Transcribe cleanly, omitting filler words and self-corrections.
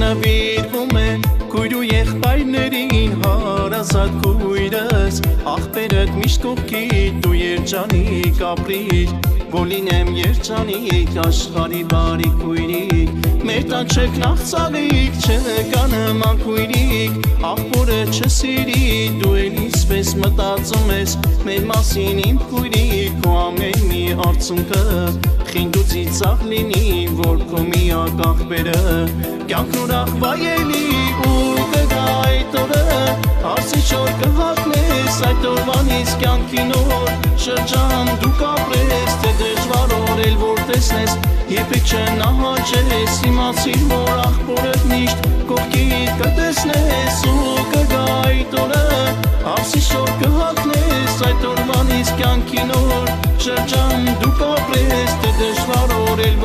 նվիրվում է քույր ու եղբայրներին հարազատ քույրս աղբերդ միշտ կողքիդ դու երջանիկ ապրիր որ լինեմ երջանիկ աշխարհի բարի քույրիկ մեր տան չեք նախծալիկ չկա նման քույրիկ աղբորը չսիրի դու էլ իսպես մտածում ես մեր մասին իմ քույրիկ քո ամեն մի արցունքը խինդ ու ծիծաղ լինի որ քո միակ աղբերը կյանքն ուրախ վայելի ու կգա այդ օրը հարսի շոր կհատնես այդ օրվանից կյանքի նոր շրջան դու կապրես թե դժվար օր էլ որ տեսնես երբեք չնահանջես իմացիր որ աղբորդ միշտ կողքիդ կտեսնես ու կգա այդ օրը հարսի շոր կհատնես այդ օրվանից կյանքի նոր շրջան դու կապրես թե դժվար օր էլ